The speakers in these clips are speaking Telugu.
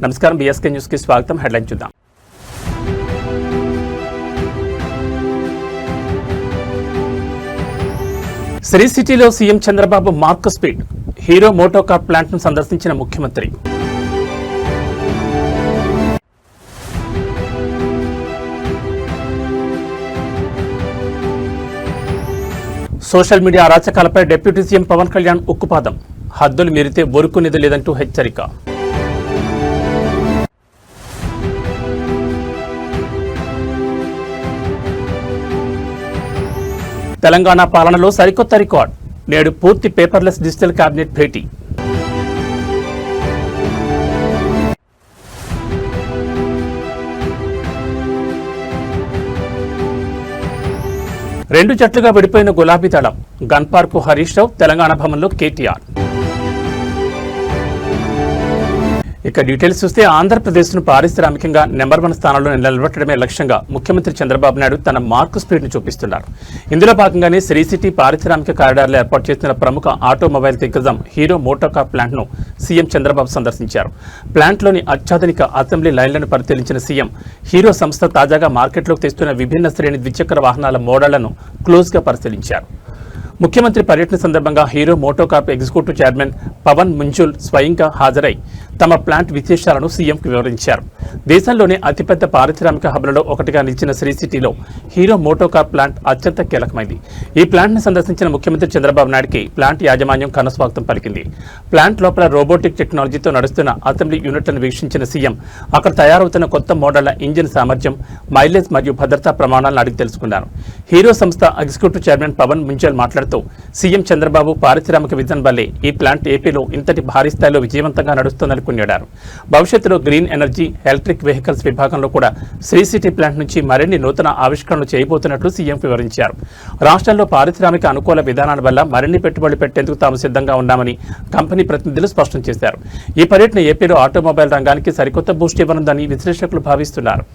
నమస్కారం, బీఎస్కే న్యూస్ కి స్వాగతం. హెడ్లైన్ చూద్దాం. శ్రీ సిటీలో CM Chandrababu mark speed. Hero MotoCorp plant ను సందర్శించిన ముఖ్యమంత్రి. సోషల్ మీడియా అరాచకాలపై డిప్యూటీ సీఎం పవన్ కళ్యాణ్ ఉక్కుపాదం. హద్దులు మీరితే ఊరుకునేది లేదంటూ హెచ్చరిక. తెలంగాణ పాలనలో సరికొత్త రికార్డ్. నేడు పూర్తి పేపర్లెస్ డిజిటల్ కేబినెట్ భేటీ. రెండు జట్లుగా విడిపోయిన గులాబీ దళం. గన్ పార్కు హరీష్ రావు, తెలంగాణ భవన్లో కేటీఆర్. ఇక డీటెయిల్స్ చూస్తే ఆంధ్రప్రదేశ్ను పారిశ్రామికంగా నెంబర్ 1 స్థానంలో నిలబెట్టడమే లక్ష్యంగా ముఖ్యమంత్రి చంద్రబాబు నాయుడు తన మార్క్ స్పీడ్ను చూపిస్తున్నారు. ఇందులో భాగంగానే శ్రీ సిటీ పారిశ్రామిక కారిడార్లో ఏర్పాటు చేసిన ప్రముఖ ఆటోమొబైల్ దిగ్గజం హీరో మోటోకార్ ప్లాంట్ను సీఎం చంద్రబాబు సందర్శించారు. ప్లాంట్లోని అత్యాధునిక అసెంబ్లీ లైన్లను పరిశీలించిన సీఎం హీరో సంస్థ తాజాగా మార్కెట్లోకి తెస్తున్న విభిన్న శ్రేణి ద్విచక్ర వాహనాల మోడళ్లను క్లోజ్గా పరిశీలించారు. ముఖ్యమంత్రి పర్యటన సందర్భంగా Hero MotoCorp executive chairman Pawan Munjal స్వయంగా హాజరై తమ ప్లాంట్ విశేషాలను సీఎంకు వివరించారు. దేశంలోనే అతిపెద్ద పారిశ్రామిక హబ్లలో ఒకటిగా నిలిచిన శ్రీ సిటీలో హీరో మోటోకార్ప్ ప్లాంట్ అత్యంత కీలకమైంది. ఈ ప్లాంట్ను సందర్శించిన ముఖ్యమంత్రి చంద్రబాబు నాయుడుకి ప్లాంట్ యాజమాన్యం ఘనస్వాగతం పలికింది. ప్లాంట్ లోపల రోబోటిక్ టెక్నాలజీతో నడుస్తున్న అసెంబ్లీ యూనిట్లను వీక్షించిన సీఎం అక్కడ తయారవుతున్న కొత్త మోడళ్ల ఇంజిన్ సామర్థ్యం, మైలేజ్ మరియు భద్రతా ప్రమాణాలను అడిగి తెలుసుకున్నారు. హీరో సంస్థ ఎగ్జిక్యూటివ్ చైర్మన్ పవన్ ముంజల్ మాట్లాడుతూ సీఎం చంద్రబాబు పారిశ్రామిక విజన్ వల్లే ఈ ప్లాంట్ ఏపీలో ఇంతటి భారీ స్థాయిలో విజయవంతంగా నడుస్తోందని కొనియాడారు. భవిష్యత్తులో గ్రీన్ ఎనర్జీ, ఎలక్ట్రిక్ వెహికల్స్ విభాగంలో కూడా శ్రీ సిటీ ప్లాంట్ నుంచి మరిన్ని నూతన ఆవిష్కరణలు చేయబోతున్నట్లు సీఎం వివరించారు. రాష్ట్రంలో పారిశ్రామిక అనుకూల విధానాల వల్ల మరిన్ని పెట్టుబడులు పెట్టేందుకు తాము సిద్ధంగా ఉన్నామని కంపెనీ ప్రతినిధులు స్పష్టం చేశారు. ఈ పర్యటన ఏపీలో ఆటోమొబైల్ రంగానికి సరికొత్త బూస్ట్ ఇవ్వనుందని విశ్లేషకులు భావిస్తున్నారు.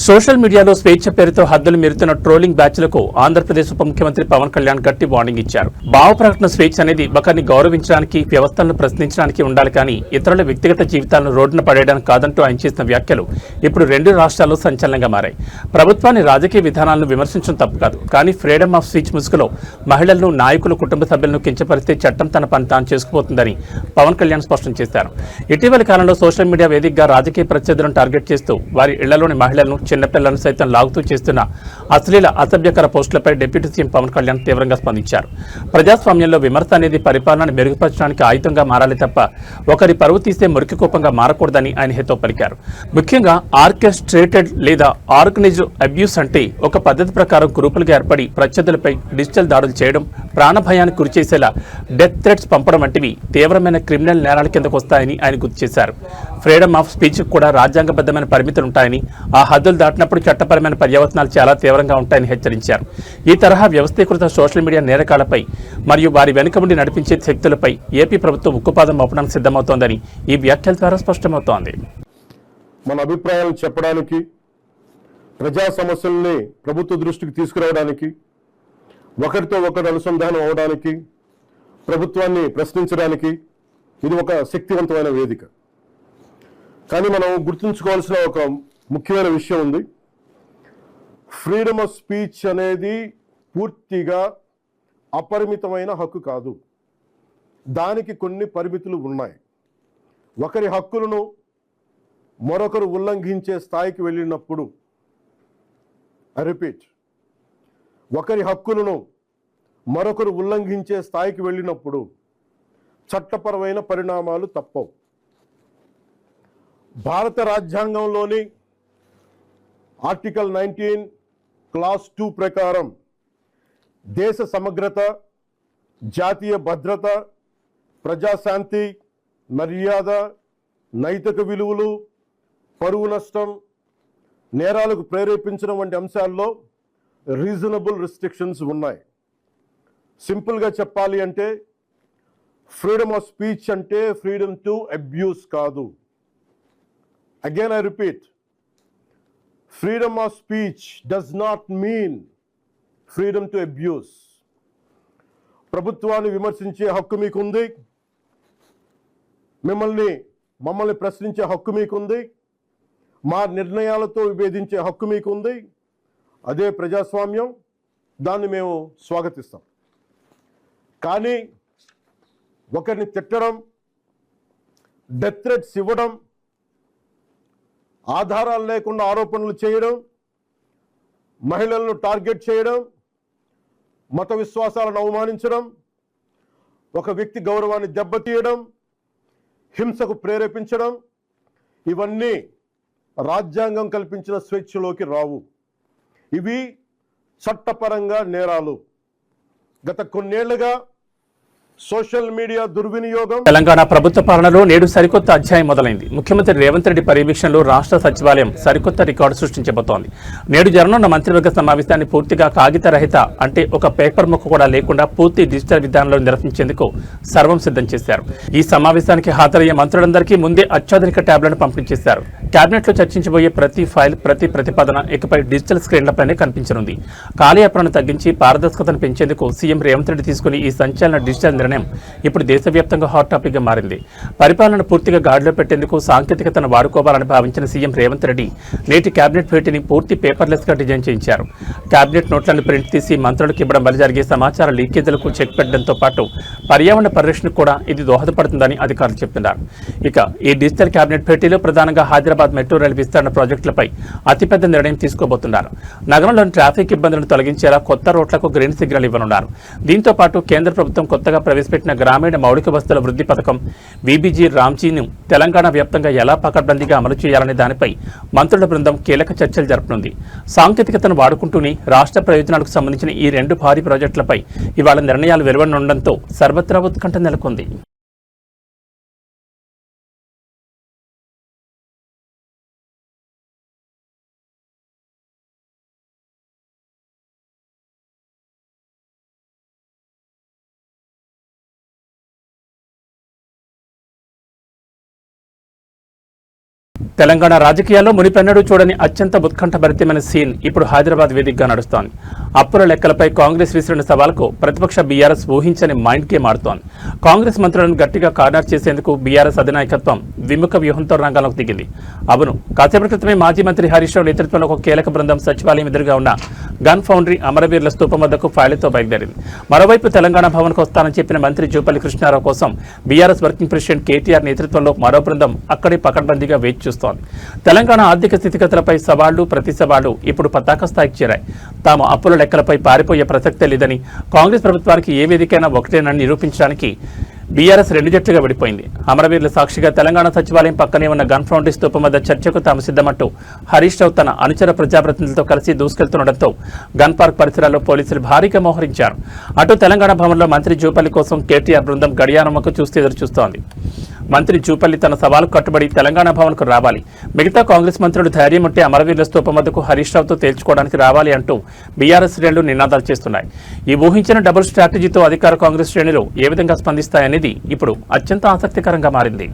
సోషల్ మీడియాలో స్వేచ్ఛ పేరుతో హద్దులు మీరుతున్న ట్రోలింగ్ బ్యాచ్లకు ఆంధ్రప్రదేశ్ ఉప ముఖ్యమంత్రి పవన్ కళ్యాణ్ గట్టి వార్నింగ్ ఇచ్చారు. భావ ప్రకటన స్వేచ్ఛ అనేది ఒకరిని గౌరవించడానికి, వ్యవస్థలను ప్రశ్నించడానికి ఉండాలి కానీ ఇతరుల వ్యక్తిగత జీవితాలను రోడ్డున పడేయడానికి కాదంటూ ఆయన చేసిన వ్యాఖ్యలు ఇప్పుడు 2 రాష్ట్రాల్లో సంచలనంగా మారాయి. ప్రభుత్వాన్ని, రాజకీయ విధానాలను విమర్శించడం తప్పు కాదు, కానీ ఫ్రీడమ్ ఆఫ్ స్పీచ్ ముసుగులో మహిళలను, నాయకులు, కుటుంబ సభ్యులను కించపరిస్తే చట్టం తన పని తాను చేసుకుపోతుందని పవన్ కళ్యాణ్ స్పష్టం చేశారు. ఇటీవలి కాలంలో సోషల్ మీడియా వేదికగా రాజకీయ ప్రత్యర్థులను టార్గెట్ చేస్తూ వారి ఇళ్లలోని మహిళలను, చిన్నపిల్లలను సైతం లాగుతూ చేస్తున్న అశ్లీల, అసభ్యకర పోస్టులపై డిప్యూటీ సీఎం పవన్ కళ్యాణ్ తీవ్రంగా స్పందించారు. ప్రజాస్వామ్యంలో విమర్శ అనేది పరిపాలనను మెరుగుపరచడానికి ఆయుధంగా మారాలి తప్ప ఒకరి పరువు తీసే మురికి కోపంగా మారకూడదని ఆయన హితవు పలికారు. ముఖ్యంగా ఆర్కెస్ట్రేటెడ్ లేదా ఆర్గనైజ్డ్ అబ్యూస్ అంటే ఒక పద్ధతి ప్రకారం గ్రూపులుగా ఏర్పడి ప్రత్యర్థులపై డిజిటల్ దాడులు చేయడం, ప్రాణభయానికి గురిచేసేలా డెత్ థ్రెట్స్ పంపడం వంటివి తీవ్రమైన క్రిమినల్ నేరాల కిందకు వస్తాయని ఆయన గుర్తు చేశారు. ఫ్రీడమ్ ఆఫ్ స్పీచ్ కూడా రాజ్యాంగబద్ధమైన పరిమితులు ఉంటాయని, ఆ హద్దులు దాటినప్పుడు చట్టపరమైన పర్యవసనాలు చాలా తీవ్రంగా ఉంటాయని హెచ్చరించారు. ఈ తరహా వ్యవస్థీకృత సోషల్ మీడియా నేరకాలపై మరియు వారి వెనుక ఉండి నడిపించే శక్తులపై ఏపీ ప్రభుత్వం ఉక్కుపాదం మోపడానికి సిద్ధమవుతోందని ఈ వ్యాఖ్యల ద్వారా స్పష్టమవుతోంది. మన అభిప్రాయాలను చెప్పడానికి, ప్రజా సమస్యల్ని ప్రభుత్వ దృష్టికి తీసుకురావడానికి, ఒకరితో ఒకరు అనుసంధానం అవడానికి, ప్రభుత్వాన్ని ప్రశ్నించడానికి ఇది ఒక శక్తివంతమైన వేదిక. కానీ మనం గుర్తుంచుకోవాల్సిన ఒక ముఖ్యమైన విషయం ఉంది. ఫ్రీడమ్ ఆఫ్ స్పీచ్ అనేది పూర్తిగా అపరిమితమైన హక్కు కాదు. దానికి కొన్ని పరిమితులు ఉన్నాయి. ఒకరి హక్కులను మరొకరు ఉల్లంఘించే స్థాయికి వెళ్ళినప్పుడు, ఐ రిపీట్, ఒకరి హక్కులను మరొకరు ఉల్లంఘించే స్థాయికి వెళ్ళినప్పుడు చట్టపరమైన పరిణామాలు తప్పవు. భారత రాజ్యాంగంలోని ఆర్టికల్ 19 క్లాస్ 2 ప్రకారం దేశ సమగ్రత, జాతీయ భద్రత, ప్రజాశాంతి, మర్యాద, నైతిక విలువలు, పరువు నష్టం, నేరాలకు ప్రేరేపించడం వంటి అంశాల్లో రీజనబుల్ రిస్ట్రిక్షన్స్ ఉన్నాయి. సింపుల్గా చెప్పాలి అంటే ఫ్రీడమ్ ఆఫ్ స్పీచ్ అంటే ఫ్రీడమ్ టు అబ్యూస్ కాదు. Again I repeat, freedom of speech does not mean freedom to abuse. ప్రభుత్వాన్ని విమర్శించే హక్కు మీకుంది, మమ్మల్ని ప్రశ్నించే హక్కు మీకుంది, మా నిర్ణయాలతో విభేదించే హక్కు మీకుంది. అదే ప్రజాస్వామ్యం, దాన్ని మేము స్వాగతిస్తాం. కానీ ఒకరిని తిట్టడం, డెత్ థ్రెట్స్ ఇవ్వడం, ఆధారాలు లేకుండా ఆరోపణలు చేయడం, మహిళలను టార్గెట్ చేయడం, మత విశ్వాసాలను అవమానించడం, ఒక వ్యక్తి గౌరవాన్ని దెబ్బతీయడం, హింసకు ప్రేరేపించడం, ఇవన్నీ రాజ్యాంగం కల్పించిన స్వేచ్ఛలోకి రావు. ఇవి చట్టపరంగా నేరాలు. గత కొన్నేళ్లుగా సోషల్ మీడియా దుర్వినియోగం. తెలంగాణ ప్రభుత్వ పాలనలో నేడు సరికొత్త అధ్యాయం మొదలైంది. ముఖ్యమంత్రి రేవంత్ రెడ్డి పర్యవేక్షణలో రాష్ట్ర సచివాలయం సరికొత్త రికార్డు సృష్టించబోతోంది. నేడు జరగనున్న మంత్రివర్గ సమావేశాన్ని పూర్తిగా కాగిత రహిత, అంటే ఒక పేపర్ ముక్క కూడా లేకుండా పూర్తి డిజిటల్ విధానంలో నిర్వహించేందుకు సర్వం సిద్ధం చేశారు. ఈ సమావేశానికి హాజరయ్యే మంత్రులందరికీ ముందే అత్యాధునిక ట్యాబ్లను పంపిణీ చేశారు. కేబినెట్ లో చర్చించబోయే ప్రతి ఫైల్, ప్రతి ప్రతిపాదన ఇకపై డిజిటల్ స్క్రీన్లపైనే కనిపించనుంది. కాలయాపనను తగ్గించి పారదర్శకతను పెంచేందుకు సీఎం రేవంత్ రెడ్డి తీసుకుని ఈ సంచలన డిజిటల్ నిర్ణయం ఇప్పుడు దేశవ్యాప్తంగా హాట్ టాపిక్ గా మారింది. పరిపాలన పూర్తిగా గాడిలో పెట్టేందుకు సాంకేతికతను వాడుకోవాలని భావించిన సీఎం రేవంత్ రెడ్డి నేటి కేబినెట్ భేటీని పూర్తి పేపర్లెస్ గా డిజైన్ చేయించారు. కేబినెట్ నోట్లను ప్రింట్ తీసి మంత్రులకు ఇవ్వడం వల్ల జరిగే సమాచార లీకేజీలకు చెక్ పెట్టడంతో పాటు పర్యావరణ పరిరక్షణకు కూడా ఇది దోహదపడుతుందని అధికారులు చెప్తున్నారు. ఇక ఈ డిజిటల్ కేబినెట్ భేటీలో ప్రధానంగా హైదరాబాద్ మెట్రో రైలు విస్తరణ ప్రాజెక్టులపై అతిపెద్ద నిర్ణయం తీసుకోబోతున్నారు. నగరంలోని ట్రాఫిక్ ఇబ్బందులను తొలగించేలా కొత్త రోడ్లకు గ్రీన్ సిగ్నల్ ఇవ్వనున్నారు. దీంతో పాటు కేంద్ర ప్రభుత్వం కొత్తగా ప్రవేశపెట్టిన గ్రామీణ మౌలిక వసతుల వృద్ధి పథకం వీబీజీ రామ్జీను తెలంగాణ వ్యాప్తంగా ఎలా పకడ్బందీగా అమలు చేయాలనే దానిపై మంత్రుల బృందం కీలక చర్చలు జరపనుంది. సాంకేతికతను వాడుకుంటూనే రాష్ట్ర ప్రయోజనాలకు సంబంధించిన ఈ రెండు భారీ ప్రాజెక్టులపై ఇవాళ నిర్ణయాలు వెలువడనుండడంతో సర్వత్రా ఉత్కంఠ నెలకొంది. తెలంగాణ రాజకీయాల్లో మునిపెన్నడూ చూడని అత్యంత ఉత్కంఠభరితమైన సీన్ ఇప్పుడు హైదరాబాద్ వేదికగా నడుస్తోంది. అప్పుల లెక్కలపై కాంగ్రెస్ విసిరిన సవాలుకు ప్రతిపక్ష బీఆర్ఎస్ ఊహించని మైండ్ గేమ్ ఆడుతోంది. కాంగ్రెస్ మంత్రులను గట్టిగా కార్నర్ చేసేందుకు బీఆర్ఎస్ అధినాయకత్వం విముఖ వ్యూహంతో రంగంలోకి దిగింది. అవును, కాసేపటి క్రితమే మాజీ మంత్రి హరీష్ రావు నేతృత్వంలో ఒక కీలక బృందం సచివాలయం ఎదురుగా ఉన్న గన్ ఫౌండరీ అమరవీరుల స్తూపం వద్దకు ఫైళ్లతో బయలుదేరింది. మరోవైపు తెలంగాణ భవన్కు వస్తానని చెప్పిన మంత్రి జూపల్లి కృష్ణారావు కోసం బీఆర్ఎస్ వర్కింగ్ ప్రెసిడెంట్ కేటీఆర్ నేతృత్వంలో మరో బృందం అక్కడే పకడ్బందీగా వేచి చూస్తోంది. తెలంగాణ ఆర్థిక స్థితిగతులపై సవాళ్లు, ప్రతి సవాళ్లు ఇప్పుడు పతాక స్థాయికి చేరాయి. తాము అప్పుల లెక్కలపై పారిపోయే ప్రసక్తే లేదని, కాంగ్రెస్ ప్రభుత్వానికి ఏ వేదికైనా ఒకటేనని నిరూపించడానికి బీఆర్ఎస్ రెండు జట్లుగా విడిపోయింది. అమరవీరుల సాక్షిగా తెలంగాణ సచివాలయం పక్కనే ఉన్న గన్ ఫౌండరీ స్తూపం వద్ద చర్చకు తాము సిద్ధమంటూ హరీష్ రావు తన అనుచర ప్రజాప్రతినిధులతో కలిసి దూసుకెళ్తుండటంతో గన్ పార్క్ పరిసరాల్లో పోలీసులు భారీగా మోహరించారు. అటు తెలంగాణ భవన్లో మంత్రి జూపల్లి కోసం కేటీఆర్ బృందం గడియారమ్మకు చూస్తూ ఎదురుచూస్తోంది. మంత్రి జూపల్లి తన సవాలుకు కట్టుబడి తెలంగాణ భవన్కు రావాలి, మిగతా కాంగ్రెస్ మంత్రులు ధైర్యం ఉంటే అమరవీరుల స్తూపం వద్దకు హరీష్ రావుతో తేల్చుకోవడానికి రావాలి అంటూ బీఆర్ఎస్ శ్రేణులు నినాదాలు చేస్తున్నాయి. ఈ ఊహించిన డబుల్ స్ట్రాటజీతో అధికార కాంగ్రెస్ శ్రేణులు ఏ విధంగా స్పందిస్తాయనేది ఇప్పుడు అత్యంత ఆసక్తికరంగా మారింది.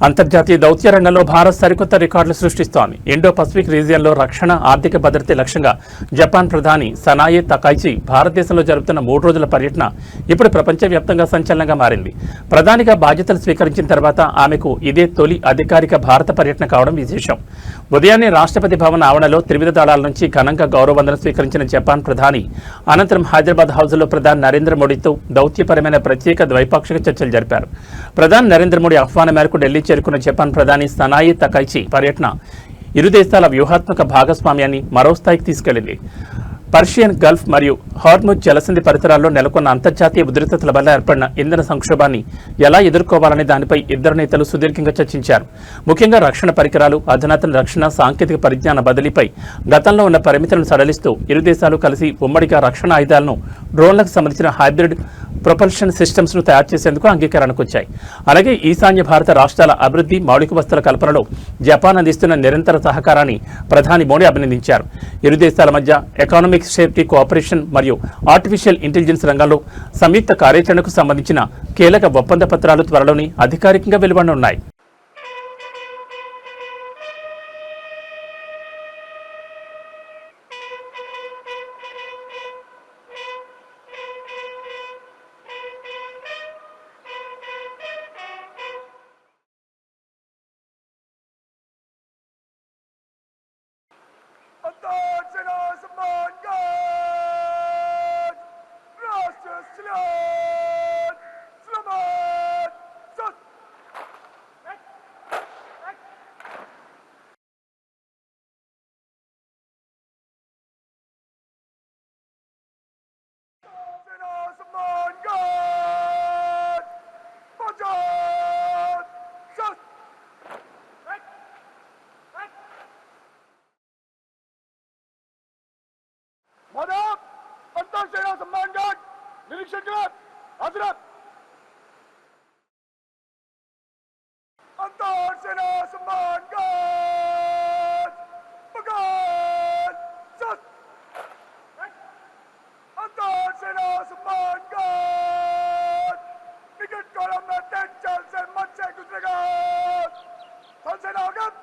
అంతర్జాతీయ దౌత్య రంగంలో భారత్ సరికొత్త రికార్డులు సృష్టిస్తోంది. ఇండో పసిఫిక్ రీజియన్లో రక్షణ, ఆర్థిక భద్రతే లక్ష్యంగా జపాన్ ప్రధాని సనాయే తకైచి భారతదేశంలో జరుపుతున్న 3 రోజుల పర్యటన ఇప్పుడు ప్రపంచవ్యాప్తంగా సంచలనంగా మారింది. ప్రధానిగా బాధ్యతలు స్వీకరించిన తర్వాత ఆమెకు ఇదే తొలి అధికారిక భారత పర్యటన కావడం విశేషం. ఉదయాన్నే రాష్ట్రపతి భవన్ ఆవరణలో త్రివిధ దళాల నుంచి ఘనంగా గౌరవవందనం స్వీకరించిన జపాన్ ప్రధాని అనంతరం హైదరాబాద్ హౌజ్లో ప్రధాని నరేంద్ర మోడీతో దౌత్యపరమైన ప్రత్యేక ద్వైపాక్షిక చర్చలు జరిపారు. ప్రధాని నరేంద్ర మోడీ ఆహ్వానం మేరకు ఢిల్లీ చేరుకున్న జపాన్ ప్రధాని సనాయే తకైచి పర్యటన ఇరు దేశాల వ్యూహాత్మక భాగస్వామ్యాన్ని మరో స్థాయికి తీసుకెళ్లింది. పర్షియన్ గల్ఫ్ మరియు హార్ముజ్ జలసంధి పరిసరాల్లో నెలకొన్న అంతర్జాతీయ ఉద్రిక్తతల వల్ల ఏర్పడిన ఇంధన సంక్షోభాన్ని ఎలా ఎదుర్కోవాలనే దానిపై ఇద్దరు నేతలు సుదీర్ఘంగా చర్చించారు. ముఖ్యంగా రక్షణ పరికరాలు, అధునాతన రక్షణ సాంకేతిక పరిజ్ఞాన బదిలీపై గతంలో ఉన్న పరిమితులను సడలిస్తూ ఇరు దేశాలు కలిసి ఉమ్మడిగా రక్షణ ఆయుధాలను, డ్రోన్లకు సంబంధించిన హైబ్రిడ్ ప్రొపల్షన్ సిస్టమ్స్ ను తయారు చేసేందుకు అంగీకారానికి వచ్చాయి. అలాగే ఈశాన్య భారత రాష్ట్రాల అభివృద్ధి, మౌలిక వసతుల కల్పనలో జపాన్ అందిస్తున్న నిరంతర సహకారాన్ని ప్రధాని మోడీ అభినందించారు. ఇరు దేశాల మధ్య ఎకానమిక్ సేఫ్టీ కోఆపరేషన్ మరియు ఆర్టిఫిషియల్ ఇంటెలిజెన్స్ రంగాల్లో సంయుక్త కార్యాచరణకు సంబంధించిన కీలక ఒప్పంద పత్రాలు త్వరలోనే అధికారికంగా వెలువడనున్నాయి. माधव अंतर सेना सम्मान गार्ड निरीक्षण कर हाजिर अंतर सेना सम्मान गार्ड पकड़ सत अंतर सेना सम्मान गार्ड विकेट कॉलम में 3 चाल से मत से गुजरेगा थल सेना आगत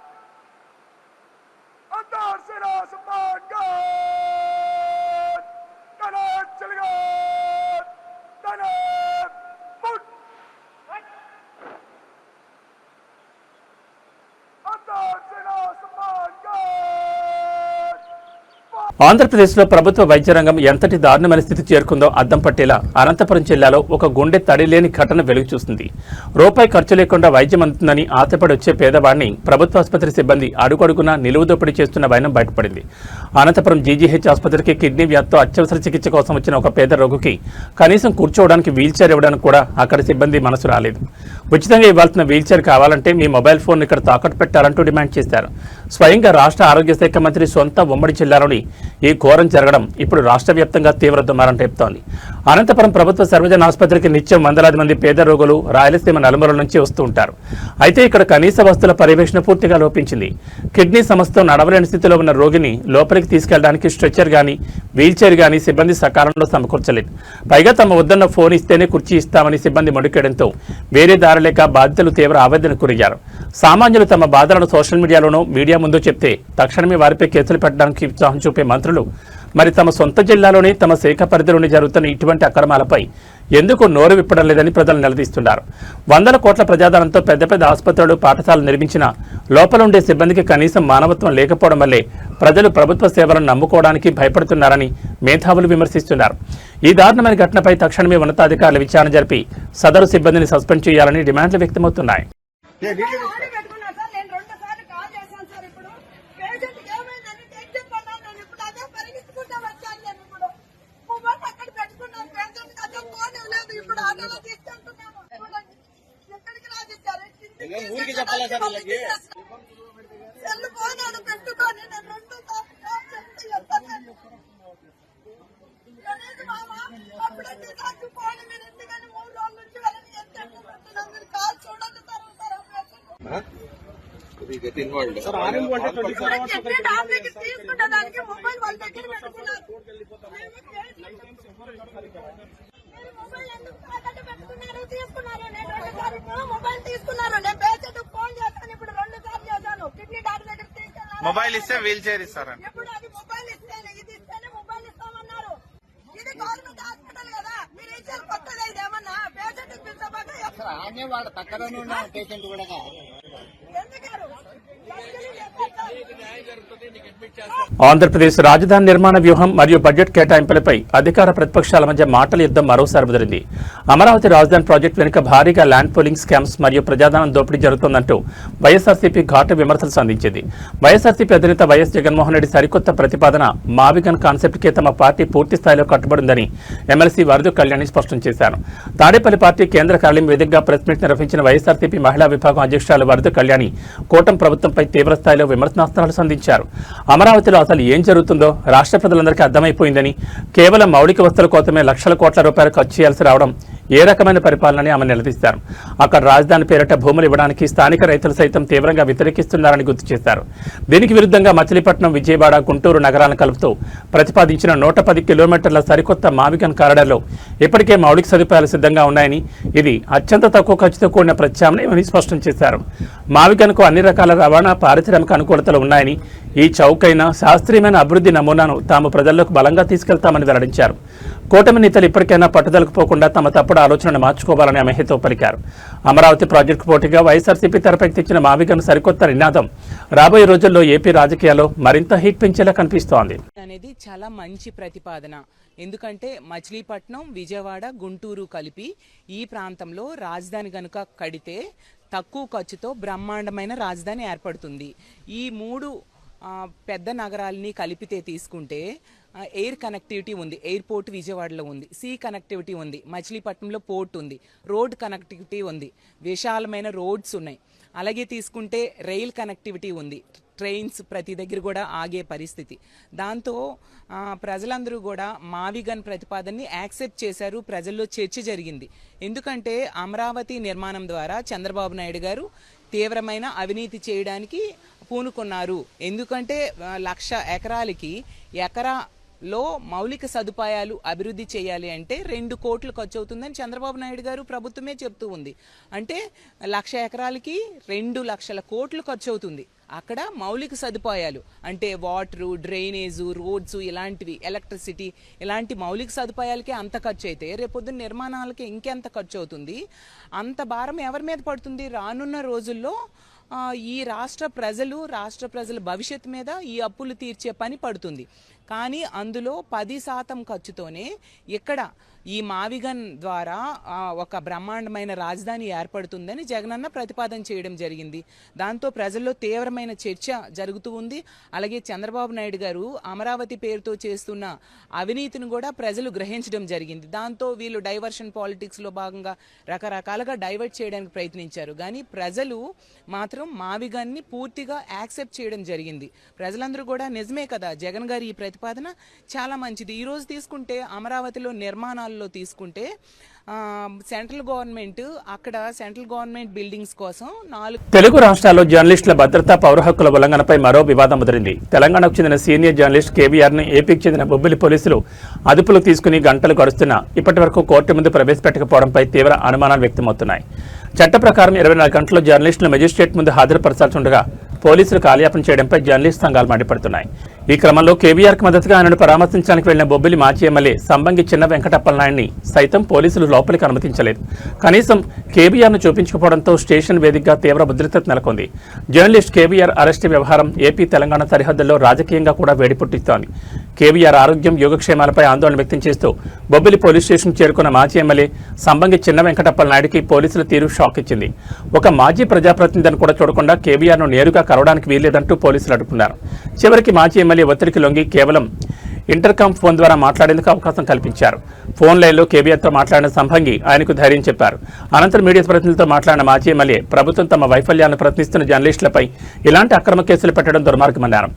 अंतर सेना सम्मान गार्ड ఆంధ్రప్రదేశ్లో ప్రభుత్వ వైద్య రంగం ఎంతటి దారుణమైన స్థితి చేరుకుందో అద్దం పట్టేలా అనంతపురం జిల్లాలో ఒక గుండె తడిలేని ఘటన వెలుగు చూస్తుంది. రూపాయి ఖర్చు లేకుండా వైద్యం అందుతుందని ఆశపడి వచ్చే పేదవాడిని ప్రభుత్వ ఆసుపత్రి సిబ్బంది అడుగడుగునా నిలువుదోపిడీ చేస్తున్న వైనం బయటపడింది. అనంతపురం జీజీహెచ్ ఆసుపత్రికి కిడ్నీ వ్యాధితో అత్యవసర చికిత్స కోసం వచ్చిన ఒక పేద రోగికి కనీసం కూర్చోవడానికి వీల్చైర్ ఇవ్వడానికి కూడా అక్కడ సిబ్బంది మనసు రాలేదు. ఉచితంగా ఇవ్వాల్సిన వీల్చైర్ కావాలంటే మీ మొబైల్ ఫోన్ ఇక్కడ తాకట్టు పెట్టాలంటూ డిమాండ్ చేశారు. స్వయంగా రాష్ట్ర ఆరోగ్య శాఖ మంత్రి సొంత ఉమ్మడి జిల్లాలోని ఈ ఘోరం జరగడం ఇప్పుడు రాష్ట్ర వ్యాప్తంగా తీవ్ర దుమారం రేపుతోంది. అనంతపురం ప్రభుత్వ సర్వజన ఆసుపత్రికి నిత్యం వందలాది మంది పేద రోగులు రాయలసీమ నలుమూలల నుంచి వస్తూ ఉంటారు. అయితే ఇక్కడ కనీస వస్తువుల పర్యవేక్షణ పూర్తిగా లోపించింది. కిడ్నీ సమస్యతో నడవలేని స్థితిలో ఉన్న రోగిని లోపలికి తీసుకెళ్లడానికి స్ట్రెచ్చర్ గానీ వీల్చైర్ గానీ సిబ్బంది సకాలంలో సమకూర్చలేదు. పైగా తమ వద్దన్న ఫోన్ ఇస్తేనే కుర్చీ ఇస్తామని సిబ్బంది మొండికేయడంతో వేరే దారి లేక బాధితులు తీవ్ర ఆవేదనకు గురయ్యారు. సామాన్యులు తమ బాధలను సోషల్ మీడియాలోనూ మీడియా ముందు చెప్తే తక్షణమే వారిపై కేసులు పెట్టడానికి ఉత్సాహం చూపే మంత్రులు మరి తమ సొంత జిల్లాలోని తమ శాఖ పరిధిలోని జరుగుతున్న ఇటువంటి అక్రమాలపై ఎందుకు నోరు విప్పడం లేదని ప్రజలు నిలదీస్తున్నారు. వందల కోట్ల ప్రజాధనంతో పెద్ద పెద్ద ఆసుపత్రులు, పాఠశాలలు నిర్మించిన లోపల ఉండే సిబ్బందికి కనీసం మానవత్వం లేకపోవడం వల్లే ప్రజలు ప్రభుత్వ సేవలను నమ్ముకోవడానికి భయపడుతున్నారని మేధావులు విమర్శిస్తున్నారు. ఈ దారుణమైన ఘటనపై తక్షణమే ఉన్నతాధికారులు విచారణ జరిపి సదరు సిబ్బందిని సస్పెండ్ చేయాలని డిమాండ్లు వ్యక్తమవుతున్నాయి. ఊరికి చెప్పాలా సార్ వీళ్ళకి? మొబైల్ ఇస్తే వీల్ చైర్ ఇస్తారండి. పేషెంట్ కూడా ఆంధ్రప్రదేశ్ రాజధాని నిర్మాణ వ్యూహం మరియు బడ్జెట్ కేటాయింపులపై అధికార ప్రతిపక్షాల మధ్య మాటల యుద్ధం మరోసారి ముదిరింది. అమరావతి రాజధాని ప్రాజెక్టు వెనుక భారీగా ల్యాండ్ పూలింగ్ స్కామ్స్ మరియు ప్రజాధనం దోపిడీ జరుగుతోందంటూ వైఎస్ఆర్సీపీ ఘాటు విమర్శలు సంధించింది. వైఎస్ఆర్సీపీ అధినేత వైఎస్ జగన్మోహన్ రెడ్డి సరికొత్త ప్రతిపాదన మావిగన్ కాన్సెప్ట్కే తమ పార్టీ పూర్తి స్థాయిలో కట్టుబడిందని ఎమ్మెల్సీ వరదు కళ్యాణి స్పష్టం చేశారు. తాడేపల్లి పార్టీ కేంద్ర కార్యాలయం వేదికగా ప్రెస్ మీట్ నిర్వహించిన వైఎస్ఆర్సీపీ మహిళా విభాగం అధ్యక్షురాలు వరదు కళ్యాణి కూటమి ప్రభుత్వంపై తీవ్ర స్థాయిలో విమర్శనాస్త్రాలు సంధించారు. అమరావతిలో అసలు ఏం జరుగుతుందో రాష్ట్ర ప్రజలందరికీ అర్థమైపోయిందని, కేవలం మౌలిక వస్తువుల కోసమే లక్షల కోట్ల రూపాయలు ఖర్చు చేయాల్సి రావడం ఏ రకమైన పరిపాలనని ఆమె నిలదీశారు. అక్కడ రాజధాని పేరిట భూములు ఇవ్వడానికి స్థానిక రైతులు సైతం తీవ్రంగా వ్యతిరేకిస్తున్నారని గుర్తు చేశారు. దీనికి విరుద్ధంగా మచిలీపట్నం, విజయవాడ, గుంటూరు నగరాలను కలుపుతూ ప్రతిపాదించిన 110 కిలోమీటర్ల సరికొత్త మావిగన్ కారిడార్లో ఇప్పటికే మౌలిక సదుపాయాలు సిద్ధంగా ఉన్నాయని, ఇది అత్యంత తక్కువ ఖర్చుతో కూడిన ప్రత్యామ్నాయమని స్పష్టం చేశారు. మావిగన్కు అన్ని రకాల రవాణా, పారిశ్రామిక అనుకూలతలు ఉన్నాయని, ఈ చౌకైన శాస్త్రీయమైన అభివృద్ధి నమూనాను తాము ప్రజల్లోకి బలంగా తీసుకెళ్తామని వెల్లడించారు. కూటమి నేతలు ఇప్పటికైనా పట్టుదలకు పోకుండా తమ తప్పుడు ఆలోచనను మార్చుకోవాలని ఆమె హితవు పలికారు. అమరావతి ప్రాజెక్టు పోటీగా వైఎస్ఆర్సీపీ తెరపైకి తెచ్చిన మావిగన్ సరికొత్త నినాదం రాబోయే రోజుల్లో ఏపీ రాజకీయాల్లో మరింత హీట్ పెంచేలా కనిపిస్తోంది. అనేది చాలా మంచి ప్రతిపాదన. ఎందుకంటే మచిలీపట్నం, విజయవాడ, గుంటూరు కలిపి ఈ ప్రాంతంలో రాజధాని కనుక కడితే తక్కువ ఖర్చుతో బ్రహ్మాండమైన రాజధాని ఏర్పడుతుంది. ఈ మూడు పెద్ద నగరాలని కలిపితే తీసుకుంటే ఎయిర్ కనెక్టివిటీ ఉంది, ఎయిర్పోర్ట్ విజయవాడలో ఉంది, సీ కనెక్టివిటీ ఉంది, మచిలీపట్నంలో పోర్ట్ ఉంది, రోడ్ కనెక్టివిటీ ఉంది, విశాలమైన రోడ్స్ ఉన్నాయి. అలాగే తీసుకుంటే రైల్ కనెక్టివిటీ ఉంది, ట్రైన్స్ ప్రతి దగ్గర కూడా ఆగే పరిస్థితి. దాంతో ప్రజలందరూ కూడా మావిగన్ ప్రతిపాదనని యాక్సెప్ట్ చేశారు. ప్రజల్లో చర్చ జరిగింది. ఎందుకంటే అమరావతి నిర్మాణం ద్వారా చంద్రబాబు నాయుడు గారు తీవ్రమైన అవినీతి చేయడానికి పూనుకున్నారు. ఎందుకంటే 1,00,000 ఎకరాలకి ఎకరాలో మౌలిక సదుపాయాలు అభివృద్ధి చేయాలి అంటే 2 కోట్లు ఖర్చు అవుతుందని చంద్రబాబు నాయుడు గారు ప్రభుత్వమే చెప్తూ ఉంది. అంటే 1,00,000 ఎకరాలకి 2 లక్షల కోట్లు ఖర్చు అవుతుంది. అక్కడ మౌలిక సదుపాయాలు అంటే వాటరు, డ్రైనేజు, రోడ్స్, ఇలాంటివి, ఎలక్ట్రిసిటీ, ఇలాంటి మౌలిక సదుపాయాలకే అంత ఖర్చు అయితే రేపొద్దున నిర్మాణాలకి ఇంకెంత ఖర్చు అవుతుంది? అంత భారం ఎవరి మీద పడుతుంది? రానున్న రోజుల్లో ఈ రాష్ట్ర ప్రజల భవిష్యత్తు మీద ఈ అప్పులు తీర్చే పని పడుతుంది. కానీ అందులో 10% ఖర్చుతోనే ఇక్కడ ఈ మావిగన్ ద్వారా ఒక బ్రహ్మాండమైన రాజధాని ఏర్పడుతుందని జగనన్న ప్రతిపాదన చేయడం జరిగింది. దాంతో ప్రజల్లో తీవ్రమైన చర్చ జరుగుతూ ఉంది. అలాగే చంద్రబాబు నాయుడు గారు అమరావతి పేరుతో చేస్తున్న అవినీతిని కూడా ప్రజలు గ్రహించడం జరిగింది. దాంతో వీళ్ళు డైవర్షన్ పాలిటిక్స్లో భాగంగా రకరకాలుగా డైవర్ట్ చేయడానికి ప్రయత్నించారు. కానీ ప్రజలు మాత్రం మావిగన్ని పూర్తిగా యాక్సెప్ట్ చేయడం జరిగింది. ప్రజలందరూ కూడా నిజమే కదా, జగన్ గారి ఈ ప్రతిపాదన చాలా మంచిది. ఈరోజు తీసుకుంటే అమరావతిలో నిర్మాణాల్లో తీసుకుంటే సెంట్రల్ గవర్నమెంట్ బిల్డింగ్స్ కోసం 4 తెలుగు రాష్ట్రాల్లో జర్నలిస్టుల భద్రత, పౌర హక్కుల ఉల్లంఘనపై మరో వివాదం ముదిరింది. తెలంగాణకు చెందిన సీనియర్ జర్నలిస్ట్ కేవీఆర్ను ఏపీకి చెందిన బొబ్బిలి పోలీసులు అదుపులోకి తీసుకుని గంటలు గడుస్తున్నా ఇప్పటి వరకు కోర్టు ముందు ప్రవేశపెట్టకపోవడంపై తీవ్ర అనుమానాలు వ్యక్తమవుతున్నాయి. చట్ట ప్రకారం 24 గంటల్లో జర్నలిస్టులు మెజిస్ట్రేట్ ముందు హాజరుపరచాల్సి ఉండగా పోలీసులు కాలయాపన చేయడంపై జర్నలిస్ట్ సంఘాలు మండిపడుతున్నాయి. ఈ క్రమంలో కేవీఆర్కు మద్దతుగా ఆయనను పరామర్శించడానికి వెళ్లిన బొబ్బిలి మాజీ ఎమ్మెల్యే సంబంగి చిన్న వెంకటప్పలనాయుడిని సైతం పోలీసులు లోపలికి అనుమతించలేదు. కనీసం కేవీఆర్ను చూపించకపోవడంతో స్టేషన్ వేదికగా తీవ్ర ఉద్రిక్తత నెలకొంది. జర్నలిస్ట్ కేవీఆర్ అరెస్టు వ్యవహారం ఏపీ తెలంగాణ సరిహద్దుల్లో రాజకీయంగా కూడా వేడి పుట్టిస్తోంది. కేవీఆర్ ఆరోగ్యం యోగక్షేమాలపై ఆందోళన వ్యక్తం చేస్తూ బొబ్బిలి పోలీస్ స్టేషన్ చేరుకున్న మాజీ ఎమ్మెల్యే సంబంగి చిన్న వెంకటప్పలనాయుడికి పోలీసుల తీరు షాక్ ఇచ్చింది. ఒక మాజీ ప్రజాప్రతినిధిని కూడా చూడకుండా కేవీఆర్ను నేరుగా కలవడానికి వీల్లేదంటూ పోలీసులు అడ్డుకున్నారు. చివరికి మాజీ ఎమ్మెల్యే ఒత్తిడికి లొంగి కేవలం ఇంటర్కామ్ ఫోన్ ద్వారా మాట్లాడేందుకు అవకాశం కల్పించారు. ఫోన్ లైన్లో కేవీఆర్తో మాట్లాడిన సంభంగి ఆయనకు ధైర్యం చెప్పారు. అనంతరం మీడియా ప్రతినిధులతో మాట్లాడిన మాజీ ఎమ్మెల్యే ప్రభుత్వం తమ వైఫల్యాలను ప్రశ్నిస్తున్న జర్నలిస్టులపై ఇలాంటి అక్రమ కేసులు పెట్టడం దుర్మార్గమన్నారు.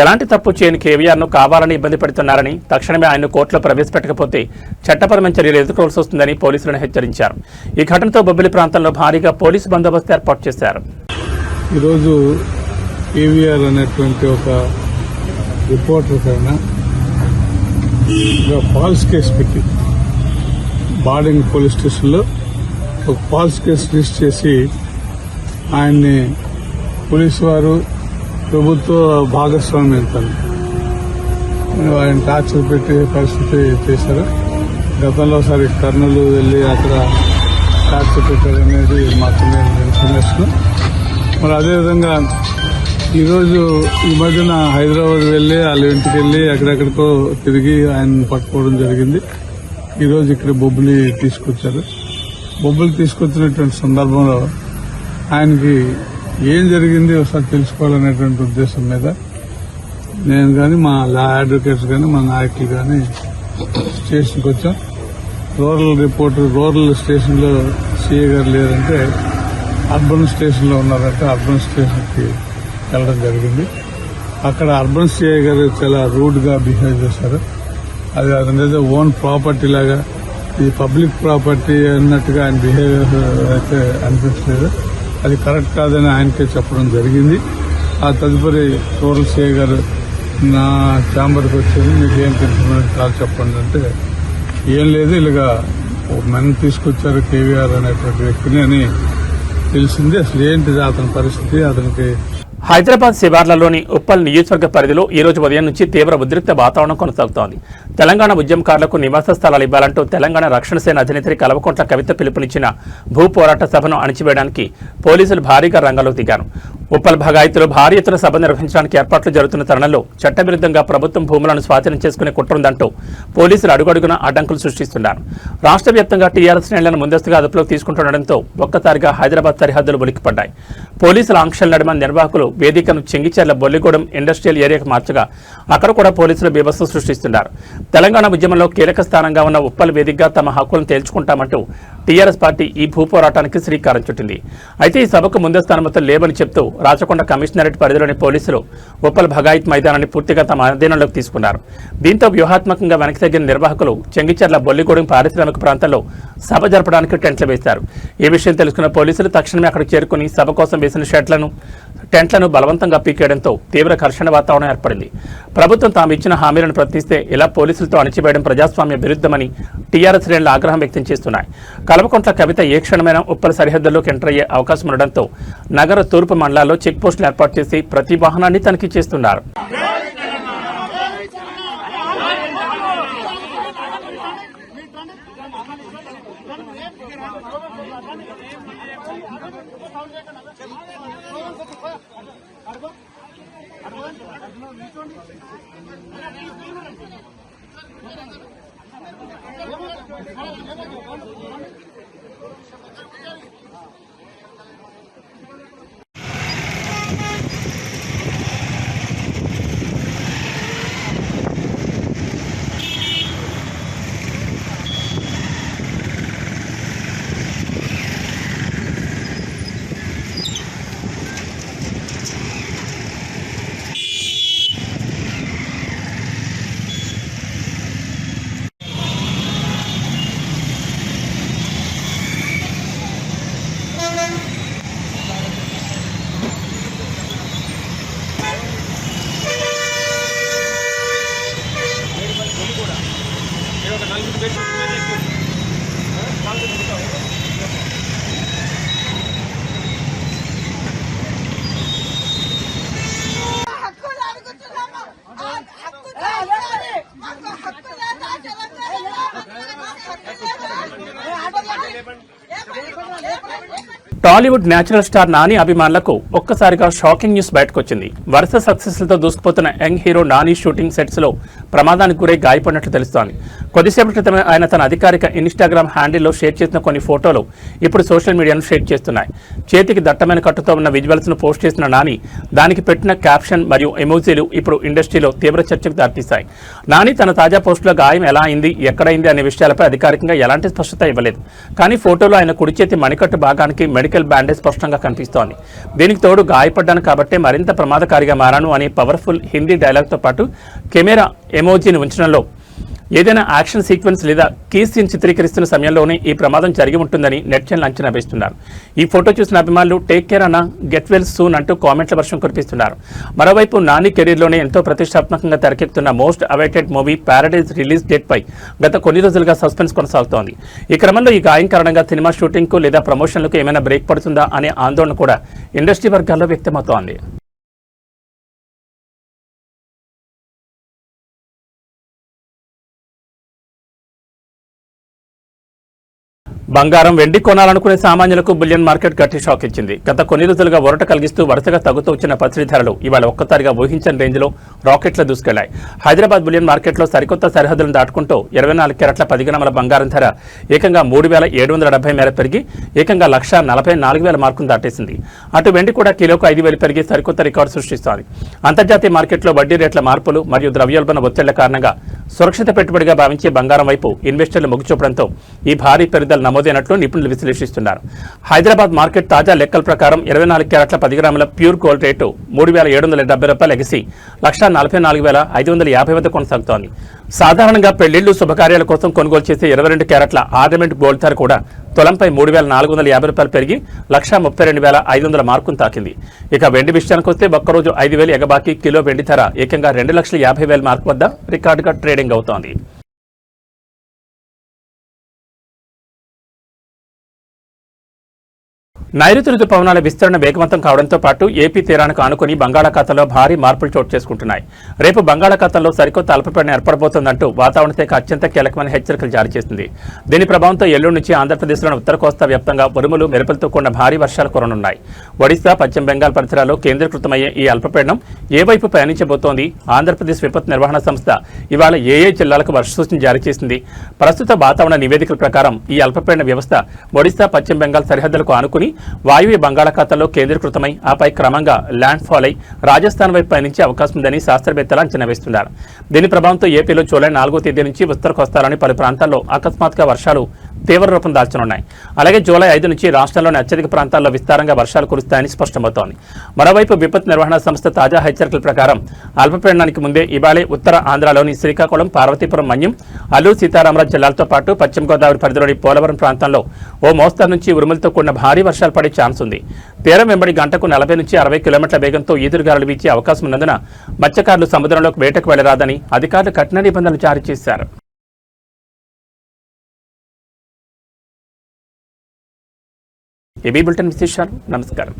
ఎలాంటి తప్పు చేయని కేవీఆర్ను కావాలని ఇబ్బంది పెడుతున్నారని, తక్షణమే ఆయన్ను కోర్టులో ప్రవేశపెట్టకపోతే చట్టపరమైన చర్యలు ఎదుర్కోవాల్సి వస్తుందని పోలీసులను హెచ్చరించారు. ఈ ఘటనతో బొబ్బిలి ప్రాంతంలో భారీగా పోలీసు బందోబస్తు ఏర్పాటు చేశారు. ఈరోజు కేవీఆర్ అనేటువంటి ఒక రిపోర్టర్ పైన ఫాల్స్ కేసు పెట్టి బార్డింగ్ పోలీస్ స్టేషన్లో ఒక ఫాల్స్ కేసు రిజిస్టర్ చేసి ఆయన్ని పోలీసు వారు ప్రభుత్వ భాగస్వామ్యంతో ఆయన టార్చర్ పెట్టే పరిస్థితి చేశారు. గతంలో ఒకసారి కర్నూలు వెళ్లి అక్కడ టార్చర్ పెట్టారు అనేది మాకు ఇన్ఫర్మేషన్. మరి అదేవిధంగా ఈరోజు ఈ మధ్యన హైదరాబాద్ వెళ్లి వాళ్ళ ఇంటికి వెళ్లి ఎక్కడెక్కడికో తిరిగి ఆయన పట్టుకోవడం జరిగింది. ఈరోజు ఇక్కడ బొబ్బిలి తీసుకొచ్చారు. బొబ్బిలి తీసుకొచ్చినటువంటి సందర్భంలో ఆయనకి ఏం జరిగింది ఒకసారి తెలుసుకోవాలనేటువంటి ఉద్దేశం మీద నేను కానీ మా లా అడ్వకేట్స్ కానీ మా నాయకులు కానీ స్టేషన్కి వచ్చాం. రూరల్ స్టేషన్లో సీఏ గారు లేదంటే అర్బన్ స్టేషన్లో ఉన్నారంటే అర్బన్ స్టేషన్కి వెళ్ళడం జరిగింది. అక్కడ అర్బన్ సిఐ గారు చాలా రూడ్ గా బిహేవ్ చేశారు. అది అతనిదే ఓన్ ప్రాపర్టీ లాగా, ఇది పబ్లిక్ ప్రాపర్టీ అన్నట్టుగా ఆయన బిహేవియర్ అయితే అనిపించలేదు. అది కరెక్ట్ కాదని ఆయనకే చెప్పడం జరిగింది. ఆ తదుపరి రూరల్ సిఐ గారు నా ఛాంబర్కి వచ్చేది, మీకు ఏం తెలుసుకున్నట్టు కాదు చెప్పండి అంటే, ఏం లేదు ఇలాగా ఒక మెన్ తీసుకొచ్చారు కేవీఆర్ అనేటువంటి వ్యక్తిని అని తెలిసింది. అసలు ఏంటిది అతని పరిస్థితి, అతనికి హైదరాబాద్ శివార్లలోని ఉప్పల్ నియోజకవర్గ పరిధిలో ఈ రోజు ఉదయం నుంచి తీవ్ర ఉద్రిక్త వాతావరణం కొనసాగుతోంది. తెలంగాణ ఉద్యమకారులకు నివాస స్థలాలు ఇవ్వాలంటూ తెలంగాణ రక్షణ సేన అధినేత్రి కల్వకుంట్ల కవిత పిలుపునిచ్చిన భూ పోరాట సభను అణిచివేయడానికి పోలీసులు భారీగా రంగంలోకి దిగారు. ఉప్పల్ భగాయత్తులో భారీ ఎత్తున సభ నిర్వహించడానికి ఏర్పాట్లు జరుగుతున్న తరుణంలో చట్టవిరుద్ధంగా ప్రభుత్వం భూములను స్వాధీనం చేసుకునే కుట్రుందంటూ పోలీసులు అడుగడుగున అడ్డంకులు సృష్టిస్తున్నారు. రాష్ట్ర వ్యాప్తంగా టీఆర్ఎస్ శ్రేణులను ముందస్తుగా అదుపులోకి తీసుకుంటుండటంతో ఒక్కసారిగా హైదరాబాద్ సరిహద్దులు ఉలిక్కిపడ్డాయి. పోలీసుల ఆంక్షల నడుమ నిర్వాహకులు వేదికను చెంగిచెర్ల బొల్లిగూడెం ఇండస్ట్రియల్ ఏరియాకు మార్చగా అక్కడ కూడా పోలీసులు బీభత్సం సృష్టిస్తున్నారు. తెలంగాణ ఉద్యమంలో కీలక స్థానంగా ఉన్న ఉప్పల్ వేదికగా తమ హక్కులను తేల్చుకుంటామంటూ టీఆర్ఎస్ పార్టీ ఈ భూ పోరాటానికి శ్రీకారం చుట్టింది. అయితే ఈ సభకు ముందస్తు అనుమతులు లేవని చెప్తూ రాచకొండ కమిషనరేట్ పరిధిలోని పోలీసులు ఉప్పల్ భగాయత్ మైదానాన్ని పూర్తిగా తమ అధీనంలోకి తీసుకున్నారు. దీంతో వ్యూహాత్మకంగా వెనక్కి తగ్గిన నిర్వాహకులు చెంగిచెర్ల బొల్లిగూడెం పారిశ్రామిక ప్రాంతంలో సభ జరపడానికి టెంట్లు వేశారు. ఈ విషయం తెలుసుకున్న పోలీసులు తక్షణమే అక్కడికి చేరుకుని సభ కోసం వేసిన టెంట్లను బలవంతంగా పీకేయడంతో తీవ్ర ఘర్షణ వాతావరణం ఏర్పడింది. ప్రభుత్వం తాము ఇచ్చిన హామీలను ప్రశ్నిస్తే ఇలా పోలీసులతో అణిచివేయడం ప్రజాస్వామ్య విరుద్ధమని టీఆర్ఎస్ శ్రేణులు ఆగ్రహం వ్యక్తం చేస్తున్నాయి. కల్వకుంట్ల కవిత ఏ క్షణమైనా ఉప్పల్ సరిహద్దుల్లోకి ఎంటర్ అయ్యే అవకాశం ఉండడంతో నగర తూర్పు మండలాల్లో చెక్ పోస్టులు ఏర్పాటు చేసి ప్రతి వాహనాన్ని తనిఖీ చేస్తున్నారు. టాలీవుడ్ నేచురల్ స్టార్ నాని అభిమానులకు ఒక్కసారిగా షాకింగ్ న్యూస్ బయటకొచ్చింది. వరుస సక్సెస్లతో దూసుకుపోతున్న young hero Nani shooting sets లో ప్రమాదానికి గురై గాయపడినట్లు తెలుస్తోంది. కొద్దిసేపటి క్రితమే ఆయన తన అధికారిక ఇన్స్టాగ్రామ్ హ్యాండిల్లో షేర్ చేసిన కొన్ని ఫోటోలు ఇప్పుడు సోషల్ మీడియాను షేర్ చేస్తున్నాయి. చేతికి దట్టమైన కట్టుతో ఉన్న విజువల్స్ ను పోస్ట్ చేసిన నాని దానికి పెట్టిన క్యాప్షన్ మరియు ఎమోజీలు ఇప్పుడు ఇండస్ట్రీలో తీవ్ర చర్చకు దారితీశాయి. నాని తన తాజా పోస్టులో గాయం ఎలా అయింది, ఎక్కడైంది అనే విషయాలపై అధికారికంగా ఎలాంటి స్పష్టత ఇవ్వలేదు. కానీ ఫోటోలో ఆయన కుడి చేతి మణికట్టు భాగానికి మెడికల్ బ్యాండేజ్ స్పష్టంగా కనిపిస్తోంది. దీనికి తోడు గాయపడ్డాను కాబట్టే మరింత ప్రమాదకారిగా మారాను అనే పవర్ఫుల్ హిందీ డైలాగ్తో పాటు కెమెరా ఎమోజీని ఉంచడంలో ఏదైనా యాక్షన్ సీక్వెన్స్ లేదా కీ సీన్ చిత్రీకరిస్తున్న సమయంలోనే ఈ ప్రమాదం జరిగి ఉంటుందని నెటిజన్లు అంచనా వేస్తున్నారు. ఈ ఫోటో చూసిన అభిమానులు టేక్ కేర్ అన్న, గెట్ వెల్ సూన్ అంటూ కామెంట్ల వర్షం కురిపిస్తున్నారు. మరోవైపు నాని కెరీర్లోనే ఎంతో ప్రతిష్టాత్మకంగా తెరకెక్కుతున్న most awaited movie Paradise release date పై గత కొన్ని రోజులుగా సస్పెన్స్ కొనసాగుతోంది. ఈ క్రమంలో ఈ గాయం కారణంగా సినిమా షూటింగ్ కు లేదా ప్రమోషన్లకు ఏమైనా బ్రేక్ పడుతుందా అనే ఆందోళన కూడా ఇండస్ట్రీ వర్గాల్లో వ్యక్తమవుతోంది. బంగారం, వెండి కొనాలనుకునే సామాన్యులకు బులియన్ మార్కెట్ గట్టి షాక్ ఇచ్చింది. గత కొన్ని రోజులుగా ఒరట కలిగిస్తూ వరుసగా తగ్గుతూ వచ్చిన పసిడి ధరలు ఇవాళ ఒక్కసారిగా ఊహించని రేంజ్లో రాకెట్ల దూసుకెళ్లాయి. హైదరాబాద్ బులియన్ మార్కెట్లో సరికొత్త సరిహద్దులను దాటుకుంటూ 24 క్యారెట్ల 10 గ్రాముల బంగారం ధర ఏకంగా 3,770 మేర పెరిగి ఏకంగా 1,44,000 మార్కును దాటేసింది. అటు వెండి కూడా కిలోకు 5,000 పెరిగి సరికొత్త రికార్డు సృష్టిస్తోంది. అంతర్జాతీయ మార్కెట్లో వడ్డీ రేట్ల మార్పులు మరియు ద్రవ్యోల్బణ ఒత్తిళ్ల కారణంగా సురక్షిత పెట్టుబడిగా భావించే బంగారం వైపు ఇన్వెస్టర్లు మొగ్గు చూపడంతో ఈ భారీ పెరుగుదల నమోదైనట్లు నిపుణులు విశ్లేషిస్తున్నారు. హైదరాబాద్ మార్కెట్ తాజా లెక్కల ప్రకారం 24 క్యారెట్ల 10 గ్రాముల ప్యూర్ గోల్డ్ రేటు ₹3,770 ఎగిసి 1,44,550 వద్ద కొనసాగుతోంది. సాధారణంగా పెళ్లిళ్లు, శుభకార్యాల కోసం కొనుగోలు చేసే 22 క్యారెట్ల ఆర్నమెంట్ గోల్డ్ ధర కూడా తులంపై ₹3,450 పెరిగి 1,32,500 మార్కును తాకింది. ఇక వెండి విషయానికి వస్తే ఒక్కరోజు 5,000 ఎగబాకి కిలో వెండి ధర ఏకంగా 2,50,000 మార్కు వద్ద రికార్డుగా ట్రేడింగ్ అవుతోంది. నైరుతి రుతుపవనాల విస్తరణ వేగవంతం కావడంతో పాటు ఏపీ తీరానికి ఆనుకుని బంగాళాఖాతంలో భారీ మార్పులు చోటు చేసుకుంటున్నాయి. రేపు బంగాళాఖాతంలో సరికొత్త అల్పపీడనం ఏర్పడబోతోందంటూ వాతావరణ శాఖ అత్యంత కీలకమైన హెచ్చరికలు జారీ చేసింది. దీని ప్రభావంతో ఎల్లుండి నుంచి ఆంధ్రప్రదేశ్లోని ఉత్తర కోస్తా వ్యాప్తంగా ఉరుములు, మెరుపులతో కూడిన భారీ వర్షాలు కురనున్నాయి. ఒడిశా, పశ్చిమ బెంగాల్ పరిసరాల్లో కేంద్రీకృతమయ్యే ఈ అల్పపీడనం ఏ వైపు పయనించబోతోంది? ఆంధ్రప్రదేశ్ విపత్తు నిర్వహణ సంస్థ ఇవాళ ఏ జిల్లాలకు వర్ష సూచన జారీ చేసింది? ప్రస్తుత వాతావరణ నివేదికల ప్రకారం ఈ అల్పపీడన వ్యవస్థ ఒడిశా, పశ్చిమ బెంగాల్ సరిహద్దులకు ఆనుకుని వాయువ్య బంగాళాఖాతంలో కేంద్రీకృతమై ఆపై క్రమంగా ల్యాండ్ ఫాల్ అయి రాజస్థాన్ వైపు పయనించే అవకాశం ఉందని శాస్త్రవేత్తలు అంచనా వేస్తున్నారు. దీని ప్రభావంతో ఏపీలో జూలై 4వ తేదీ నుంచి ఉత్తర కోస్తాలోని పలు ప్రాంతాల్లో అకస్మాత్తుగా వర్షాలు తీవ్ర రూపం దాల్చనున్నాయి. అలాగే జూలై 5 నుంచి రాష్ట్రంలోని అత్యధిక ప్రాంతాల్లో విస్తారంగా వర్షాలు కురుస్తాయని స్పష్టమవుతోంది. మరోవైపు విపత్తు నిర్వహణ సంస్థ తాజా హెచ్చరికల ప్రకారం అల్పపీడనానికి ముందే ఇవాళే ఉత్తర ఆంధ్రాలోని శ్రీకాకుళం, పార్వతీపురం, మన్యం, అల్లూరు సీతారామరాజు జిల్లాలతో పాటు పశ్చిమ గోదావరి పరిధిలోని పోలవరం ప్రాంతంలో ఓ మోస్తరు నుంచి ఉరుములతో కూడిన భారీ వర్షాలు పడే ఛాన్స్ ఉంది. తీరం వెంబడి గంటకు 40 నుంచి 60 కిలోమీటర్ల వేగంతో ఈదురుగాలులు వీచే అవకాశం ఉన్నందున మత్స్యకారులు సముద్రంలోకి వేటకు వెళ్లరాదని అధికారులు కఠిన నిబంధనలు జారీ చేశారు. ఏబీ బులెటిన్ విశేషాలు. నమస్కారం.